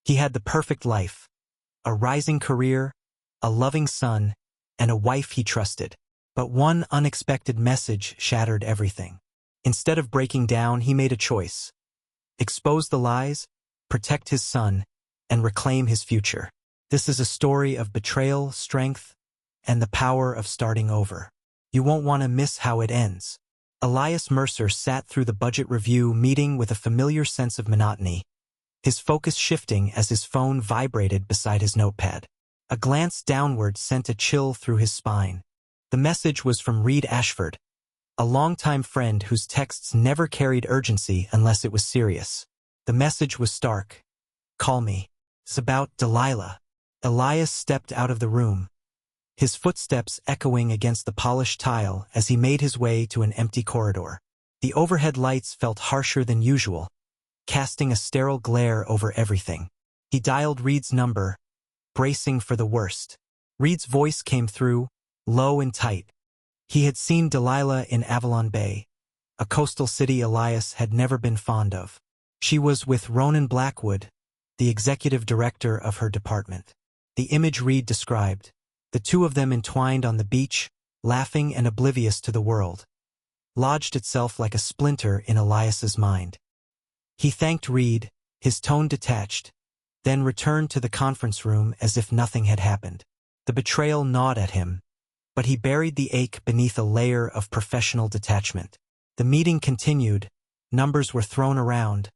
He had the perfect life, a rising career, a loving son, and a wife he trusted. But one unexpected message shattered everything. Instead of breaking down, he made a choice: expose the lies, protect his son, and reclaim his future. This is a story of betrayal, strength, and the power of starting over. You won't want to miss how it ends. Elias Mercer sat through the budget review meeting with a familiar sense of monotony, his focus shifting as his phone vibrated beside his notepad. A glance downward sent a chill through his spine. The message was from Reed Ashford, a longtime friend whose texts never carried urgency unless it was serious. The message was stark. "Call me. It's about Delilah." Elias stepped out of the room, his footsteps echoing against the polished tile as he made his way to an empty corridor. The overhead lights felt harsher than usual, casting a sterile glare over everything. He dialed Reed's number, bracing for the worst. Reed's voice came through, low and tight. He had seen Delilah in Avalon Bay, a coastal city Elias had never been fond of. She was with Ronan Blackwood, the executive director of her department. The image Reed described, the two of them entwined on the beach, laughing and oblivious to the world, lodged itself like a splinter in Elias's mind. He thanked Reed, his tone detached, then returned to the conference room as if nothing had happened. The betrayal gnawed at him, but he buried the ache beneath a layer of professional detachment. The meeting continued, numbers were thrown around,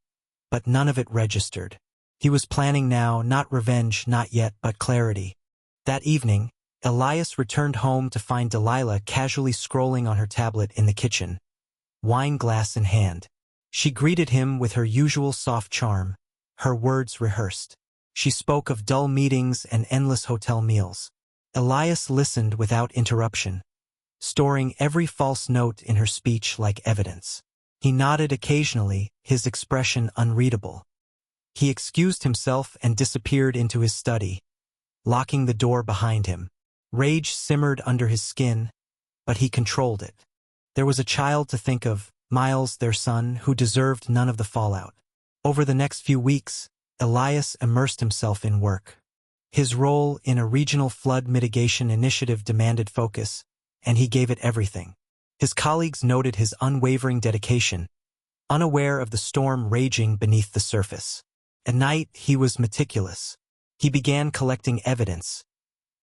but none of it registered. He was planning now, not revenge, not yet, but clarity. That evening, Elias returned home to find Delilah casually scrolling on her tablet in the kitchen, wine glass in hand. She greeted him with her usual soft charm, her words rehearsed. She spoke of dull meetings and endless hotel meals. Elias listened without interruption, storing every false note in her speech like evidence. He nodded occasionally, his expression unreadable. He excused himself and disappeared into his study, locking the door behind him. Rage simmered under his skin, but he controlled it. There was a child to think of, Miles, their son, who deserved none of the fallout. Over the next few weeks, Elias immersed himself in work. His role in a regional flood mitigation initiative demanded focus, and he gave it everything. His colleagues noted his unwavering dedication, unaware of the storm raging beneath the surface. At night, he was meticulous. He began collecting evidence,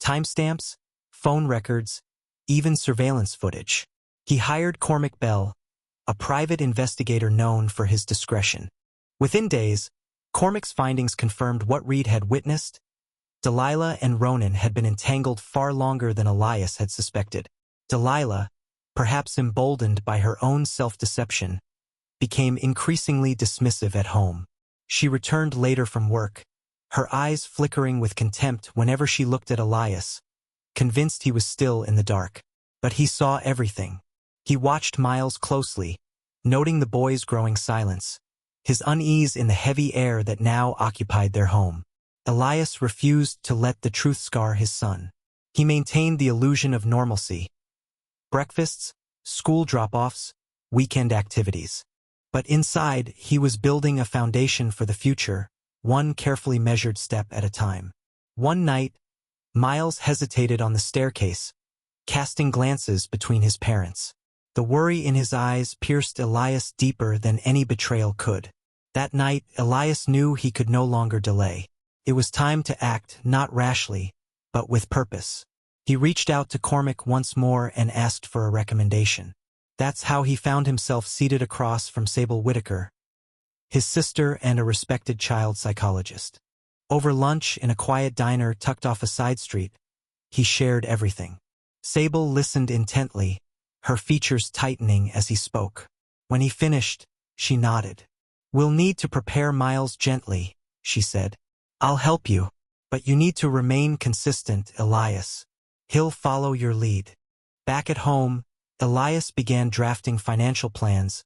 timestamps, phone records, even surveillance footage. He hired Cormac Bell, a private investigator known for his discretion. Within days, Cormac's findings confirmed what Reed had witnessed. Delilah and Ronan had been entangled far longer than Elias had suspected. Delilah, perhaps emboldened by her own self-deception, became increasingly dismissive at home. She returned later from work, her eyes flickering with contempt whenever she looked at Elias, convinced he was still in the dark. But he saw everything. He watched Miles closely, noting the boy's growing silence, his unease in the heavy air that now occupied their home. Elias refused to let the truth scar his son. He maintained the illusion of normalcy: breakfasts, school drop-offs, weekend activities. But inside, he was building a foundation for the future, one carefully measured step at a time. One night, Miles hesitated on the staircase, casting glances between his parents. The worry in his eyes pierced Elias deeper than any betrayal could. That night, Elias knew he could no longer delay. It was time to act, not rashly, but with purpose. He reached out to Cormac once more and asked for a recommendation. That's how he found himself seated across from Sable Whitaker, his sister and a respected child psychologist. Over lunch in a quiet diner tucked off a side street, he shared everything. Sable listened intently, her features tightening as he spoke. When he finished, she nodded. "We'll need to prepare Miles gently," she said. "I'll help you, but you need to remain consistent, Elias. He'll follow your lead." Back at home, Elias began drafting financial plans,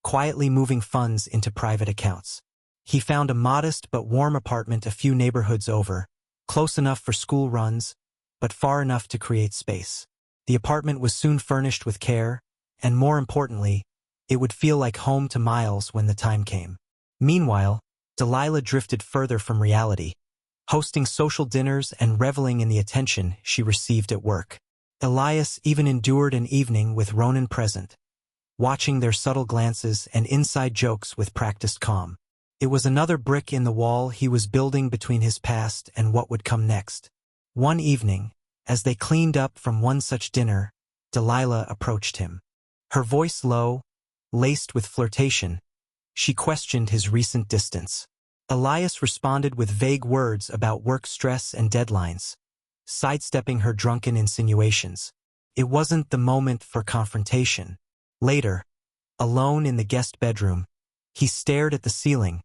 quietly moving funds into private accounts. He found a modest but warm apartment a few neighborhoods over, close enough for school runs, but far enough to create space. The apartment was soon furnished with care, and more importantly, it would feel like home to Miles when the time came. Meanwhile, Delilah drifted further from reality, hosting social dinners and reveling in the attention she received at work. Elias even endured an evening with Ronan present, watching their subtle glances and inside jokes with practiced calm. It was another brick in the wall he was building between his past and what would come next. One evening, as they cleaned up from one such dinner, Delilah approached him. Her voice low, laced with flirtation, she questioned his recent distance. Elias responded with vague words about work stress and deadlines, sidestepping her drunken insinuations. It wasn't the moment for confrontation. Later, alone in the guest bedroom, he stared at the ceiling,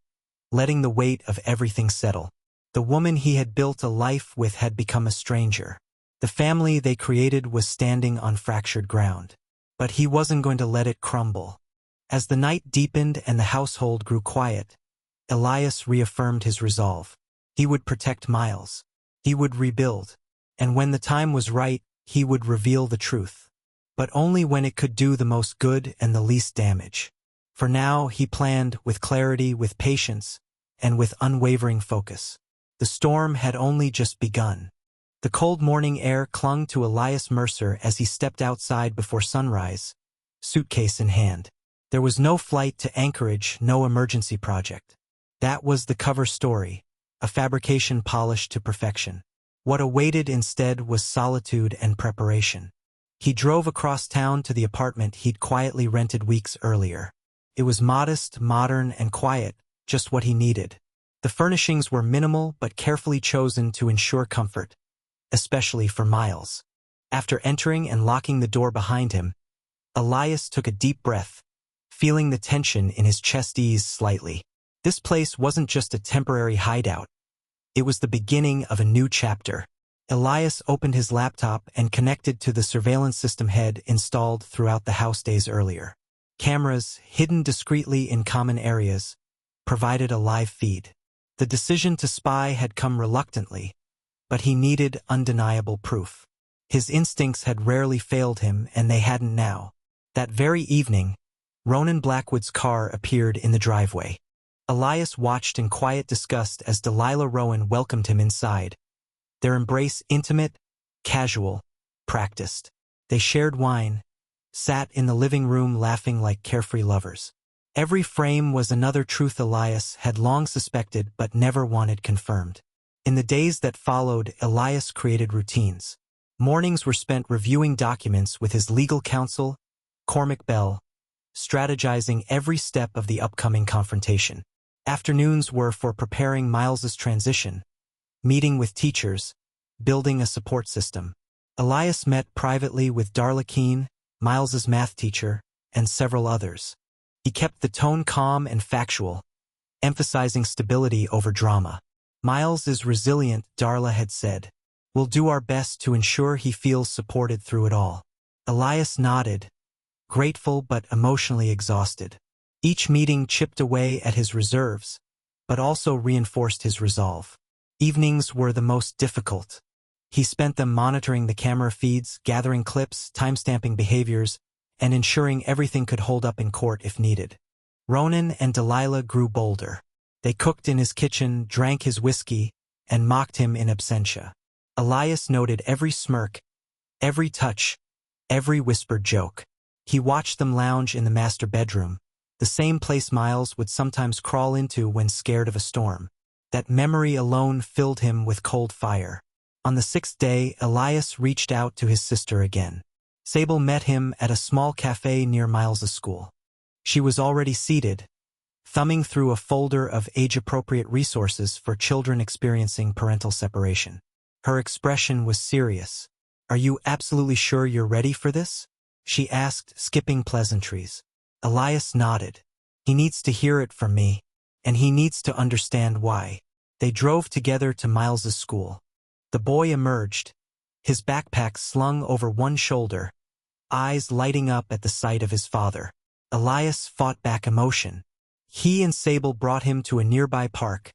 letting the weight of everything settle. The woman he had built a life with had become a stranger. The family they created was standing on fractured ground. But he wasn't going to let it crumble. As the night deepened and the household grew quiet, Elias reaffirmed his resolve. He would protect Miles. He would rebuild. And when the time was right, he would reveal the truth. But only when it could do the most good and the least damage. For now, he planned with clarity, with patience, and with unwavering focus. The storm had only just begun. The cold morning air clung to Elias Mercer as he stepped outside before sunrise, suitcase in hand. There was no flight to Anchorage, no emergency project. That was the cover story, a fabrication polished to perfection. What awaited instead was solitude and preparation. He drove across town to the apartment he'd quietly rented weeks earlier. It was modest, modern, and quiet, just what he needed. The furnishings were minimal but carefully chosen to ensure comfort, especially for Miles. After entering and locking the door behind him, Elias took a deep breath, feeling the tension in his chest ease slightly. This place wasn't just a temporary hideout. It was the beginning of a new chapter. Elias opened his laptop and connected to the surveillance system he'd installed throughout the house days earlier. Cameras, hidden discreetly in common areas, provided a live feed. The decision to spy had come reluctantly, but he needed undeniable proof. His instincts had rarely failed him, and they hadn't now. That very evening, Ronan Blackwood's car appeared in the driveway. Elias watched in quiet disgust as Delilah Rowan welcomed him inside. Their embrace intimate, casual, practiced. They shared wine, sat in the living room laughing like carefree lovers. Every frame was another truth Elias had long suspected but never wanted confirmed. In the days that followed, Elias created routines. Mornings were spent reviewing documents with his legal counsel, Cormac Bell, strategizing every step of the upcoming confrontation. Afternoons were for preparing Miles's transition, meeting with teachers, building a support system. Elias met privately with Darla Keene, Miles's math teacher, and several others. He kept the tone calm and factual, emphasizing stability over drama. Miles is resilient, Darla had said. We'll do our best to ensure he feels supported through it all. Elias nodded, grateful but emotionally exhausted. Each meeting chipped away at his reserves, but also reinforced his resolve. Evenings were the most difficult. He spent them monitoring the camera feeds, gathering clips, timestamping behaviors, and ensuring everything could hold up in court if needed. Ronan and Delilah grew bolder. They cooked in his kitchen, drank his whiskey, and mocked him in absentia. Elias noted every smirk, every touch, every whispered joke. He watched them lounge in the master bedroom, the same place Miles would sometimes crawl into when scared of a storm. That memory alone filled him with cold fire. On the sixth day, Elias reached out to his sister again. Sable met him at a small cafe near Miles's school. She was already seated, thumbing through a folder of age-appropriate resources for children experiencing parental separation. Her expression was serious. "Are you absolutely sure you're ready for this?" she asked, skipping pleasantries. Elias nodded. "He needs to hear it from me, and he needs to understand why." They drove together to Miles's school. The boy emerged, his backpack slung over one shoulder, eyes lighting up at the sight of his father. Elias fought back emotion. He and Sable brought him to a nearby park,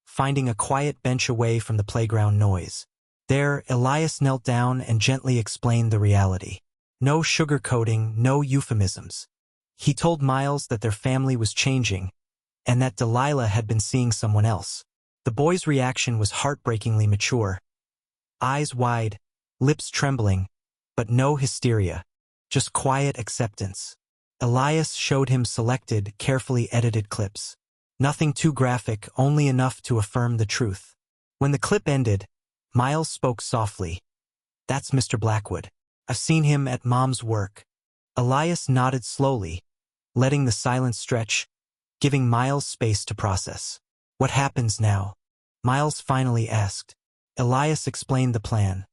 finding a quiet bench away from the playground noise. There, Elias knelt down and gently explained the reality. No sugarcoating, no euphemisms. He told Miles that their family was changing, and that Delilah had been seeing someone else. The boy's reaction was heartbreakingly mature. Eyes wide, lips trembling, but no hysteria, just quiet acceptance. Elias showed him selected, carefully edited clips. Nothing too graphic, only enough to affirm the truth. When the clip ended, Miles spoke softly. "That's Mr. Blackwood. I've seen him at Mom's work." Elias nodded slowly, letting the silence stretch, giving Miles space to process. "What happens now?" Miles finally asked. Elias explained the plan.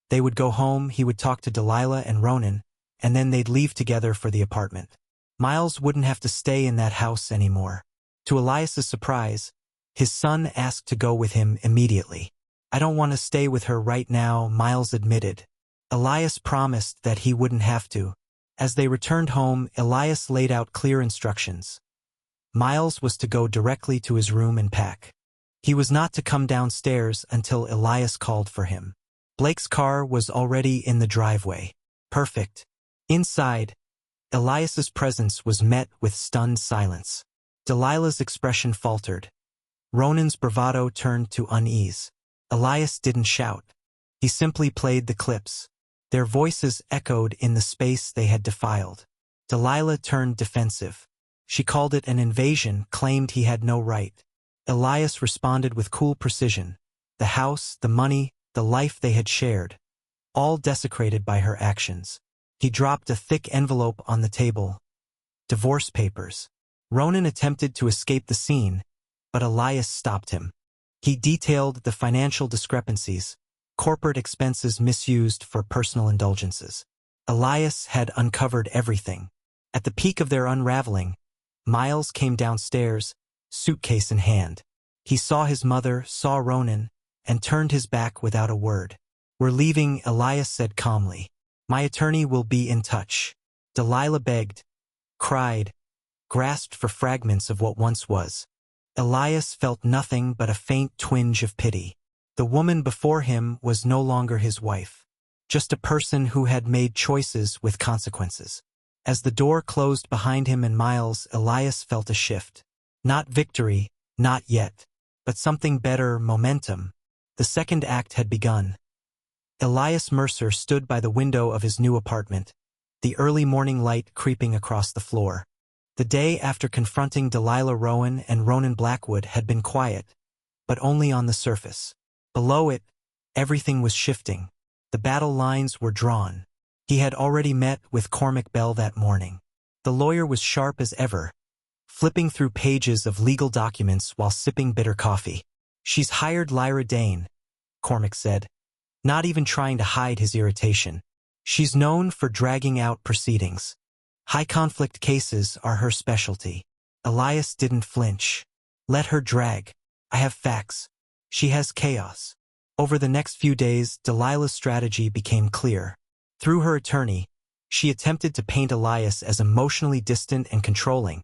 They would go home, he would talk to Delilah and Ronan, and then they'd leave together for the apartment. Miles wouldn't have to stay in that house anymore. To Elias's surprise, his son asked to go with him immediately. "I don't want to stay with her right now," Miles admitted. Elias promised that he wouldn't have to. As they returned home, Elias laid out clear instructions. Miles was to go directly to his room and pack. He was not to come downstairs until Elias called for him. Blake's car was already in the driveway. Perfect. Inside, Elias's presence was met with stunned silence. Delilah's expression faltered. Ronan's bravado turned to unease. Elias didn't shout. He simply played the clips. Their voices echoed in the space they had defiled. Delilah turned defensive. She called it an invasion, claimed he had no right. Elias responded with cool precision. The house, the money, the life they had shared, all desecrated by her actions. He dropped a thick envelope on the table. Divorce papers. Ronan attempted to escape the scene, but Elias stopped him. He detailed the financial discrepancies, corporate expenses misused for personal indulgences. Elias had uncovered everything. At the peak of their unraveling, Miles came downstairs, suitcase in hand. He saw his mother, saw Ronan, and turned his back without a word. "We're leaving," Elias said calmly. "My attorney will be in touch." Delilah begged, cried, grasped for fragments of what once was. Elias felt nothing but a faint twinge of pity. The woman before him was no longer his wife, just a person who had made choices with consequences. As the door closed behind him and Miles, Elias felt a shift. Not victory, not yet, but something better, momentum. The second act had begun. Elias Mercer stood by the window of his new apartment, the early morning light creeping across the floor. The day after confronting Delilah Rowan and Ronan Blackwood had been quiet, but only on the surface. Below it, everything was shifting. The battle lines were drawn. He had already met with Cormac Bell that morning. The lawyer was sharp as ever, flipping through pages of legal documents while sipping bitter coffee. "She's hired Lyra Dane," Cormac said, not even trying to hide his irritation. "She's known for dragging out proceedings. High-conflict cases are her specialty." Elias didn't flinch. "Let her drag. I have facts. She has chaos." Over the next few days, Delilah's strategy became clear. Through her attorney, she attempted to paint Elias as emotionally distant and controlling,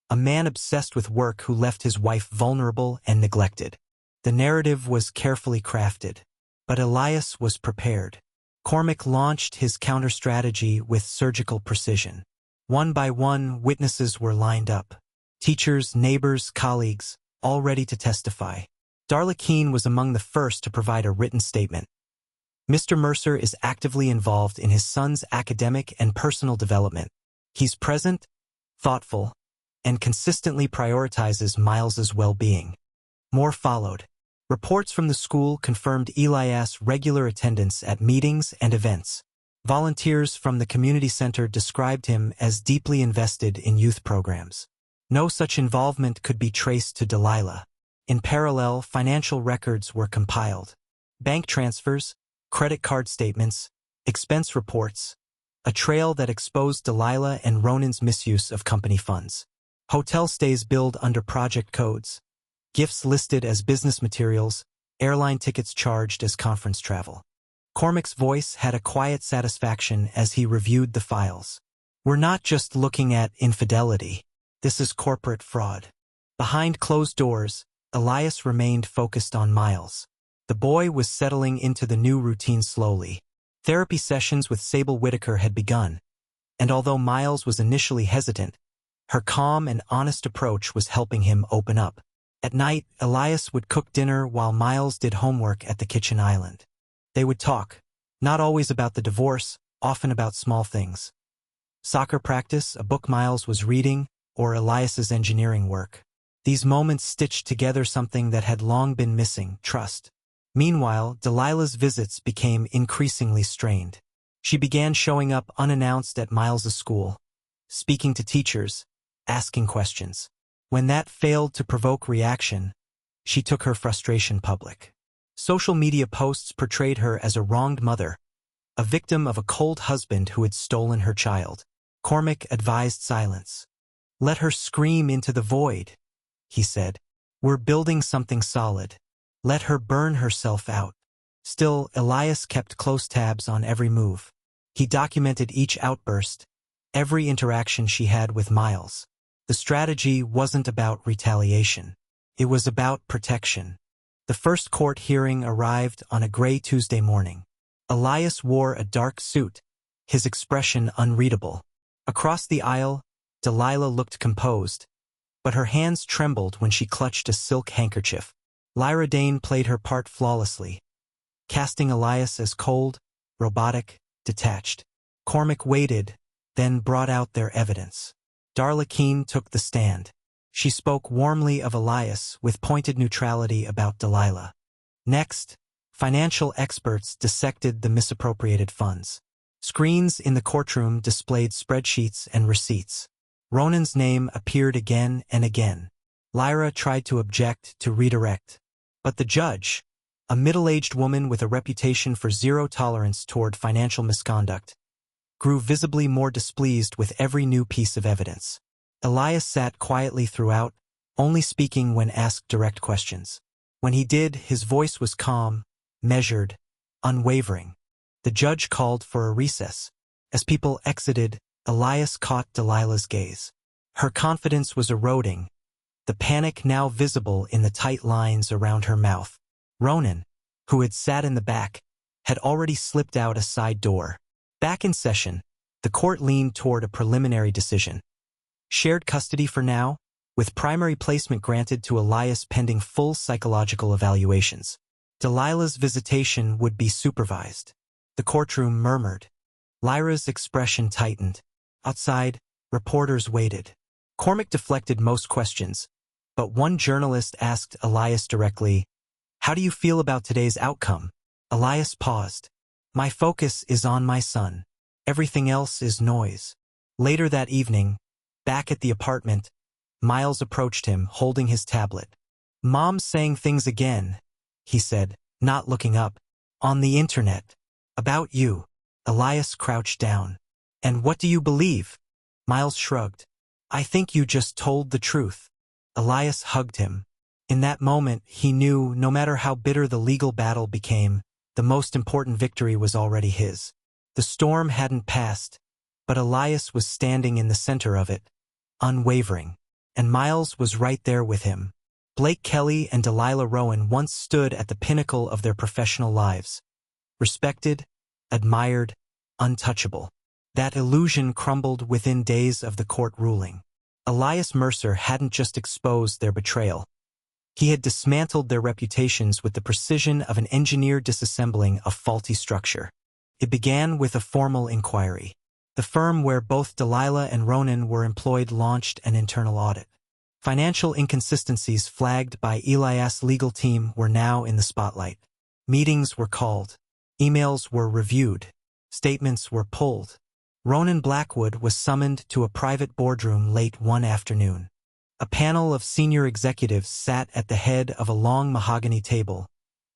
a man obsessed with work who left his wife vulnerable and neglected. The narrative was carefully crafted, but Elias was prepared. Cormac launched his counter-strategy with surgical precision. One by one, witnesses were lined up. Teachers, neighbors, colleagues, all ready to testify. Darla Keene was among the first to provide a written statement. "Mr. Mercer is actively involved in his son's academic and personal development. He's present, thoughtful, and consistently prioritizes Miles's well-being." More followed. Reports from the school confirmed Elias' regular attendance at meetings and events. Volunteers from the community center described him as deeply invested in youth programs. No such involvement could be traced to Delilah. In parallel, financial records were compiled. Bank transfers, credit card statements, expense reports, a trail that exposed Delilah and Ronan's misuse of company funds. Hotel stays billed under project codes, gifts listed as business materials, airline tickets charged as conference travel. Cormac's voice had a quiet satisfaction as he reviewed the files. "We're not just looking at infidelity. This is corporate fraud." Behind closed doors, Elias remained focused on Miles. The boy was settling into the new routine slowly. Therapy sessions with Sable Whitaker had begun, and although Miles was initially hesitant, Her calm and honest approach was helping him open up. At night, Elias would cook dinner while Miles did homework at the kitchen island. They would talk, not always about the divorce, often about small things. Soccer practice, a book Miles was reading, or Elias's engineering work. These moments stitched together something that had long been missing: trust. Meanwhile, Delilah's visits became increasingly strained. She began showing up unannounced at Miles's school, speaking to teachers, asking questions. When that failed to provoke reaction, she took her frustration public. Social media posts portrayed her as a wronged mother, a victim of a cold husband who had stolen her child. Cormac advised silence. "Let her scream into the void," he said. "We're building something solid. Let her burn herself out." Still, Elias kept close tabs on every move. He documented each outburst, every interaction she had with Miles. The strategy wasn't about retaliation. It was about protection. The first court hearing arrived on a gray Tuesday morning. Elias wore a dark suit, his expression unreadable. Across the aisle, Delilah looked composed, but her hands trembled when she clutched a silk handkerchief. Lyra Dane played her part flawlessly, casting Elias as cold, robotic, detached. Cormac waited, then brought out their evidence. Darla Keene took the stand. She spoke warmly of Elias with pointed neutrality about Delilah. Next, financial experts dissected the misappropriated funds. Screens in the courtroom displayed spreadsheets and receipts. Ronan's name appeared again and again. Lyra tried to object, to redirect. But the judge, a middle-aged woman with a reputation for zero tolerance toward financial misconduct, grew visibly more displeased with every new piece of evidence. Elias sat quietly throughout, only speaking when asked direct questions. When he did, his voice was calm, measured, unwavering. The judge called for a recess. As people exited, Elias caught Delilah's gaze. Her confidence was eroding, the panic now visible in the tight lines around her mouth. Ronan, who had sat in the back, had already slipped out a side door. Back in session, the court leaned toward a preliminary decision. Shared custody for now, with primary placement granted to Elias pending full psychological evaluations. Delilah's visitation would be supervised. The courtroom murmured. Lyra's expression tightened. Outside, reporters waited. Cormac deflected most questions, but one journalist asked Elias directly, "How do you feel about today's outcome?" Elias paused. "My focus is on my son. Everything else is noise." Later that evening, back at the apartment, Miles approached him, holding his tablet. "Mom's saying things again," he said, not looking up. "On the internet. About you." Elias crouched down. "And what do you believe?" Miles shrugged. "I think you just told the truth." Elias hugged him. In that moment, he knew, no matter how bitter the legal battle became, the most important victory was already his. The storm hadn't passed, but Elias was standing in the center of it, unwavering. And Miles was right there with him. Blake Kelly and Delilah Rowan once stood at the pinnacle of their professional lives. Respected, admired, untouchable. That illusion crumbled within days of the court ruling. Elias Mercer hadn't just exposed their betrayal. He had dismantled their reputations with the precision of an engineer disassembling a faulty structure. It began with a formal inquiry. The firm where both Delilah and Ronan were employed launched an internal audit. Financial inconsistencies flagged by Elias' legal team were now in the spotlight. Meetings were called. Emails were reviewed. Statements were pulled. Ronan Blackwood was summoned to a private boardroom late one afternoon. A panel of senior executives sat at the head of a long mahogany table,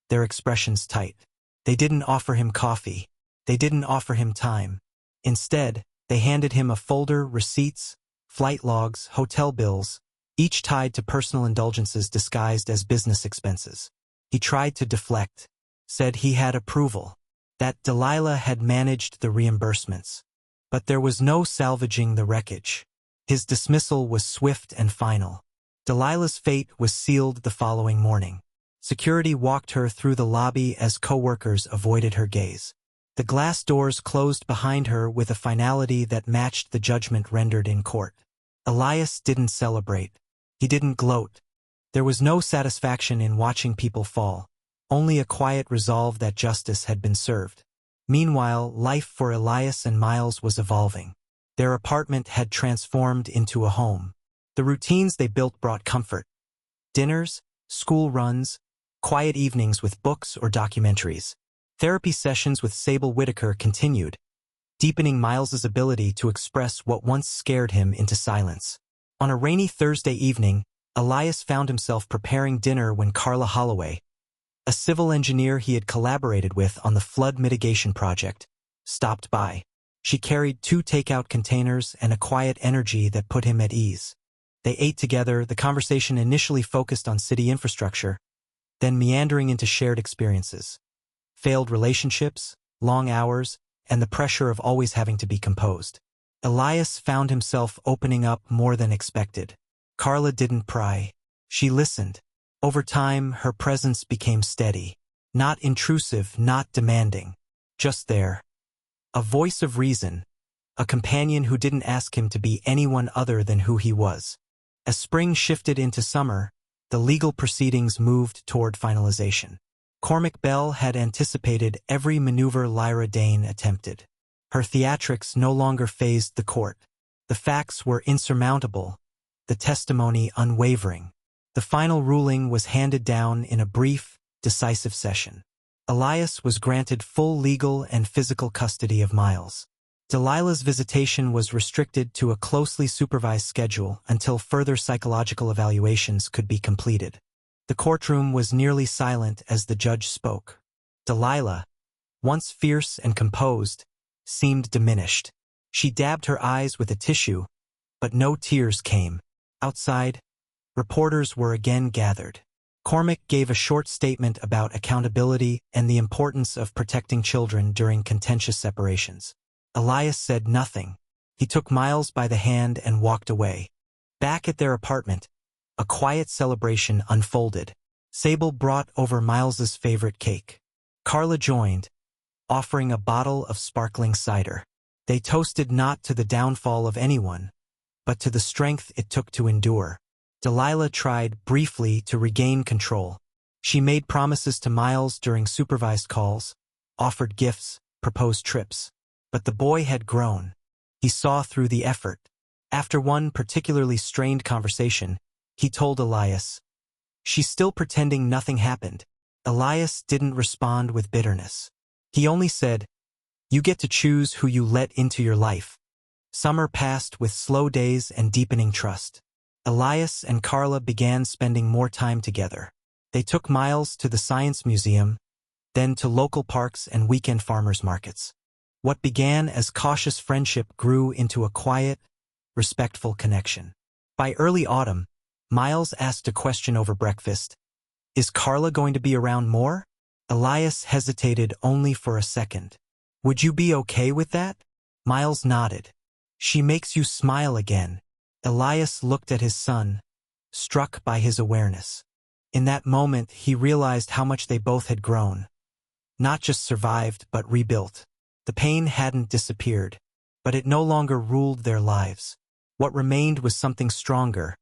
their expressions tight. They didn't offer him coffee. They didn't offer him time. Instead, they handed him a folder, receipts, flight logs, hotel bills, each tied to personal indulgences disguised as business expenses. He tried to deflect, said he had approval, that Delilah had managed the reimbursements. But there was no salvaging the wreckage. His dismissal was swift and final. Delilah's fate was sealed the following morning. Security walked her through the lobby as co-workers avoided her gaze. The glass doors closed behind her with a finality that matched the judgment rendered in court. Elias didn't celebrate. He didn't gloat. There was no satisfaction in watching people fall, only a quiet resolve that justice had been served. Meanwhile, life for Elias and Miles was evolving. Their apartment had transformed into a home. The routines they built brought comfort. Dinners, school runs, quiet evenings with books or documentaries. Therapy sessions with Sable Whitaker continued, deepening Miles's ability to express what once scared him into silence. On a rainy Thursday evening, Elias found himself preparing dinner when Carla Holloway, a civil engineer he had collaborated with on the flood mitigation project, stopped by. She carried 2 takeout containers and a quiet energy that put him at ease. They ate together, the conversation initially focused on city infrastructure, then meandering into shared experiences. Failed relationships, long hours, and the pressure of always having to be composed. Elias found himself opening up more than expected. Carla didn't pry. She listened. Over time, her presence became steady. Not intrusive, not demanding. Just there. A voice of reason. A companion who didn't ask him to be anyone other than who he was. As spring shifted into summer, the legal proceedings moved toward finalization. Cormac Bell had anticipated every maneuver Lyra Dane attempted. Her theatrics no longer fazed the court. The facts were insurmountable, the testimony unwavering. The final ruling was handed down in a brief, decisive session. Elias was granted full legal and physical custody of Miles. Delilah's visitation was restricted to a closely supervised schedule until further psychological evaluations could be completed. The courtroom was nearly silent as the judge spoke. Delilah, once fierce and composed, seemed diminished. She dabbed her eyes with a tissue, but no tears came. Outside, reporters were again gathered. Cormac gave a short statement about accountability and the importance of protecting children during contentious separations. Elias said nothing. He took Miles by the hand and walked away. Back at their apartment, a quiet celebration unfolded. Sable brought over Miles's favorite cake. Carla joined, offering a bottle of sparkling cider. They toasted not to the downfall of anyone, but to the strength it took to endure. Delilah tried briefly to regain control. She made promises to Miles during supervised calls, offered gifts, proposed trips. But the boy had grown. He saw through the effort. After one particularly strained conversation, he told Elias, "She's still pretending nothing happened." Elias didn't respond with bitterness. He only said, "You get to choose who you let into your life." Summer passed with slow days and deepening trust. Elias and Carla began spending more time together. They took Miles to the Science Museum, then to local parks and weekend farmers markets. What began as cautious friendship grew into a quiet, respectful connection. By early autumn, Miles asked a question over breakfast. "Is Carla going to be around more?" Elias hesitated only for a second. "Would you be okay with that?" Miles nodded. "She makes you smile again." Elias looked at his son, struck by his awareness. In that moment, he realized how much they both had grown. Not just survived, but rebuilt. The pain hadn't disappeared, but it no longer ruled their lives. What remained was something stronger: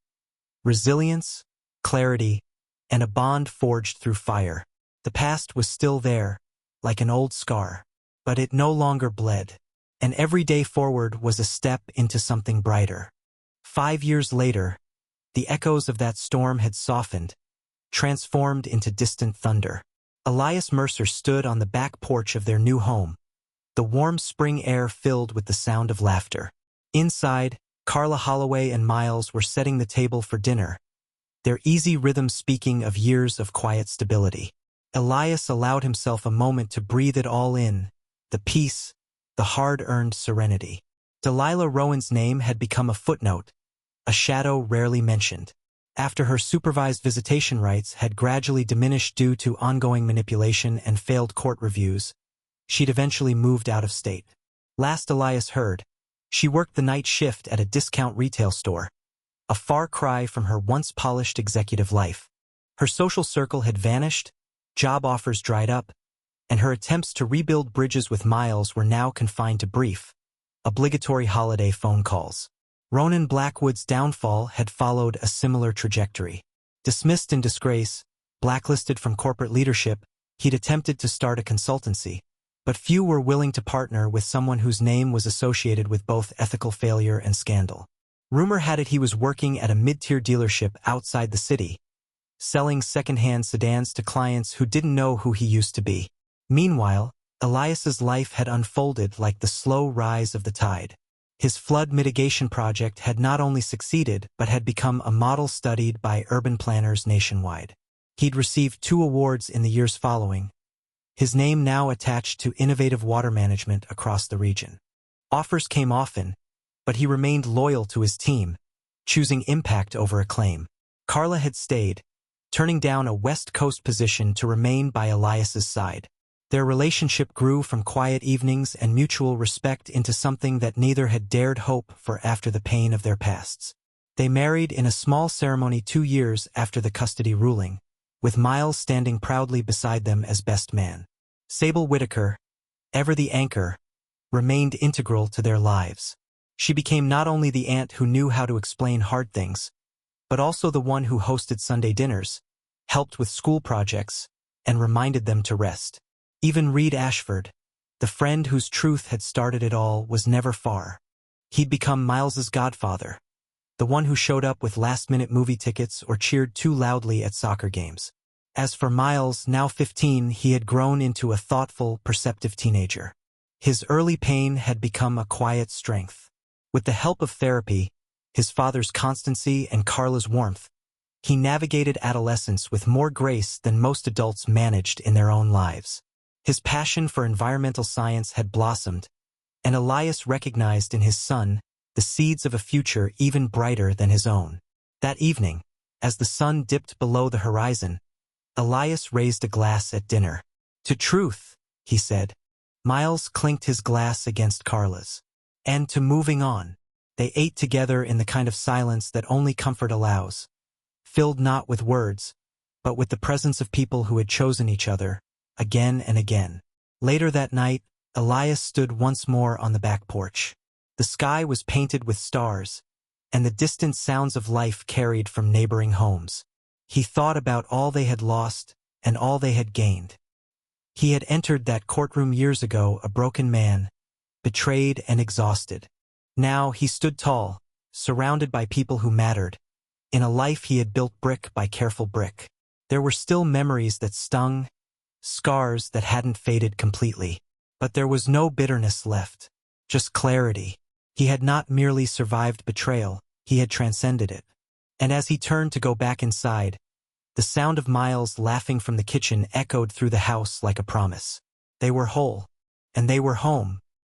resilience, clarity, and a bond forged through fire. The past was still there, like an old scar, but it no longer bled, and every day forward was a step into something brighter. 5 years later, the echoes of that storm had softened, transformed into distant thunder. Elias Mercer stood on the back porch of their new home, the warm spring air filled with the sound of laughter. Inside, Carla Holloway and Miles were setting the table for dinner, their easy rhythm speaking of years of quiet stability. Elias allowed himself a moment to breathe it all in, the peace, the hard-earned serenity. Delilah Rowan's name had become a footnote, a shadow rarely mentioned. After her supervised visitation rights had gradually diminished due to ongoing manipulation and failed court reviews, she'd eventually moved out of state. Last Elias heard, she worked the night shift at a discount retail store, a far cry from her once polished executive life. Her social circle had vanished, job offers dried up, and her attempts to rebuild bridges with Miles were now confined to brief, obligatory holiday phone calls. Ronan Blackwood's downfall had followed a similar trajectory. Dismissed in disgrace, blacklisted from corporate leadership, he'd attempted to start a consultancy, but few were willing to partner with someone whose name was associated with both ethical failure and scandal. Rumor had it he was working at a mid-tier dealership outside the city, selling second-hand sedans to clients who didn't know who he used to be. Meanwhile, Elias's life had unfolded like the slow rise of the tide. His flood mitigation project had not only succeeded but had become a model studied by urban planners nationwide. He'd received 2 awards in the years following, his name now attached to innovative water management across the region. Offers came often, but he remained loyal to his team, choosing impact over acclaim. Carla had stayed, turning down a West Coast position to remain by Elias's side. Their relationship grew from quiet evenings and mutual respect into something that neither had dared hope for after the pain of their pasts. They married in a small ceremony 2 years after the custody ruling, with Miles standing proudly beside them as best man. Sable Whitaker, ever the anchor, remained integral to their lives. She became not only the aunt who knew how to explain hard things, but also the one who hosted Sunday dinners, helped with school projects, and reminded them to rest. Even Reed Ashford, the friend whose truth had started it all, was never far. He'd become Miles's godfather, the one who showed up with last-minute movie tickets or cheered too loudly at soccer games. As for Miles, now 15, he had grown into a thoughtful, perceptive teenager. His early pain had become a quiet strength. With the help of therapy, his father's constancy and Carla's warmth, he navigated adolescence with more grace than most adults managed in their own lives. His passion for environmental science had blossomed, and Elias recognized in his son the seeds of a future even brighter than his own. That evening, as the sun dipped below the horizon, Elias raised a glass at dinner. "To truth," he said. Miles clinked his glass against Carla's. "And to moving on." They ate together in the kind of silence that only comfort allows, filled not with words, but with the presence of people who had chosen each other, again and again. Later that night, Elias stood once more on the back porch. The sky was painted with stars, and the distant sounds of life carried from neighboring homes. He thought about all they had lost and all they had gained. He had entered that courtroom years ago a broken man, betrayed and exhausted. Now he stood tall, surrounded by people who mattered, in a life he had built brick by careful brick. There were still memories that stung, scars that hadn't faded completely. But there was no bitterness left, just clarity. He had not merely survived betrayal, he had transcended it. And as he turned to go back inside, the sound of Miles laughing from the kitchen echoed through the house like a promise. They were whole, and they were home,